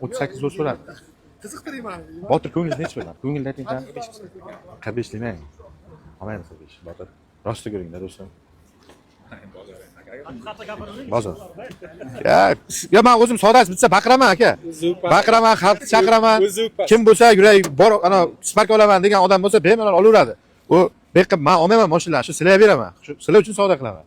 38 so'z so'radi. Qiziqtirayman. Botir ko'nglingiz nechi bo'ladi? Ko'ngilni ayting qani? 45 demang. Olmaydi 45. Botir. Rostga ko'ringlar do'stim. Bozor. Ya men o'zim savdosi bitsa baqiraman aka. Baqiraman, xalqni chaqiraman. Kim bo'lsa yurak bor, ana spark olaman degan odam bo'lsa bemalol olaveradi. U beqib men olmayman mashinani, shu sizlarga beraman. Shu sizlar uchun savdo qilaman.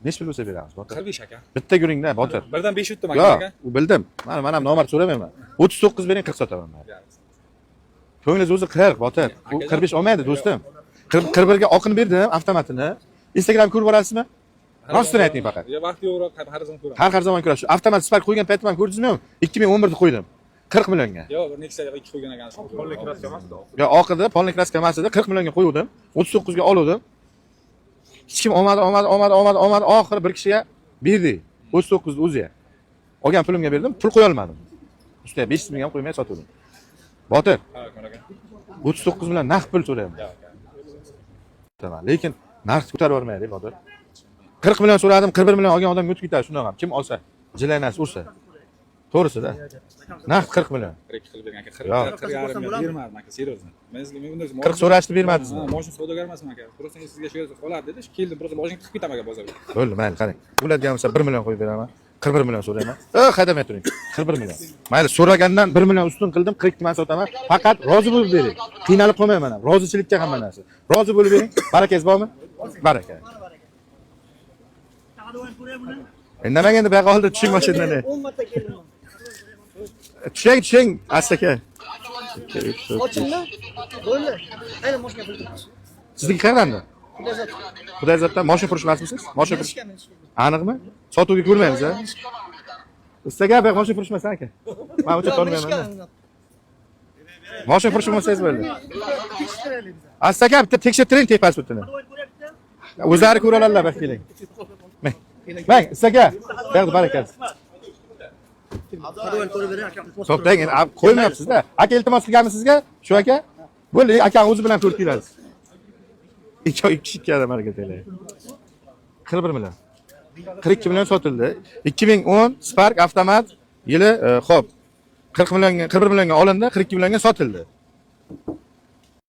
Necha pul bo'lsa beramiz, Botir? 45 aka. Bitta ko'ringda, Botir. Birdan 5 o'tdim Yo'q, aka. u bildim. Men ham nomard so'ramayman. 39 bering 40 sotaman men. Ko'nglingiz o'zi 40, Botir. U 45 olmaydi do'stim. 41 ga oqini berdim avtomatini. Instagram ko'rib borasizmi? Rostini ayting faqat. Ya vaqt yo'qroq, har zaman ko'raman. Har zaman ko'rasiz. Avtomat spark qo'ygan paytimdan ko'rdingizmi? 2011 da qo'ydim. 40 millionga. Yo'q, bir Nexia 2 qo'ygan ekan. Polnik kraska emasdi. Yo, oqida polnik kraska emasdi, 40 millionga qo'ydim. 39 ga oldim. Hech kim olmadi. Oxiri bir kishiga berdik. 39 ni o'zi. Olgan pulimga berdim, pul qo'ya olmadim. Ustiga 500 ming ham qo'ymay sotdim. Botir. Ha, aka. 39 million naqd pul so'rayman. Tamam, lekin narx ko'tarib yormaydi, Botir. 40 million so'radim, 41 million olgan odam o'tib ketadi shundoq ham. Kim olsa, jilaynasi ursa. To'g'risi-da. Naqd 40 million. 2 qilib bergan aka. 40 yarim bermadim aka, seriyozmi. Men sizga men bunday 40 so'rashdi, bermadingizmi? Moshin savdogar emasman aka. Просто sizga shu yerda qolar dedi, keldim, bir moshin chiqib ketaman aka bozorga. Bo'ldi, mayli, qarang. Bo'ladigan bo'lsa 1 million qo'yib beraman. 41 million so'rayman. Haydamay turing. 41 million. Mayli, so'ragandan 1 million ustun qildim, 42 man sotaman. Faqat rozi bo'lib bering. Qiynalib qolmayman ham. Rozichilikka hamma narsa. Rozi bo'lib bering. Barakangiz bormi? Baraka. Indamang endi bu yoqqa oldi tushing mashinadan. 10 marta keldim. Tushing, asta-aka. Ochingmi? Bo'ldi. Ayni mashina pul. Sizniki qayerdan? Xudoyzoddan mashina furushmasmisiz? Mashina furish. Aniqmi? Sotuvga ko'rmaymiz a? Ustaga bu mashina furushmasan aka. Men o'cha taniyman. Mashina furushmasangiz bo'ldi. Asta-aka bitta tekshirtiring tek pasportini. O'zlari ko'ra oladilar bak keling. Mang, ustaga. Berdi barakat. To'plang, endi qo'ymayapsiz-da. Aka iltimos qilganmi sizga? Shu aka? Bo'ldi, aka o'zi bilan ko'rib kelasiz. 2 kishi keladi harakat qiling. 41 million. 42 million sotildi. 2010 Spark avtomat yili, xo'p. 40 millionga, 41 millionga olindi, 42 millionga sotildi.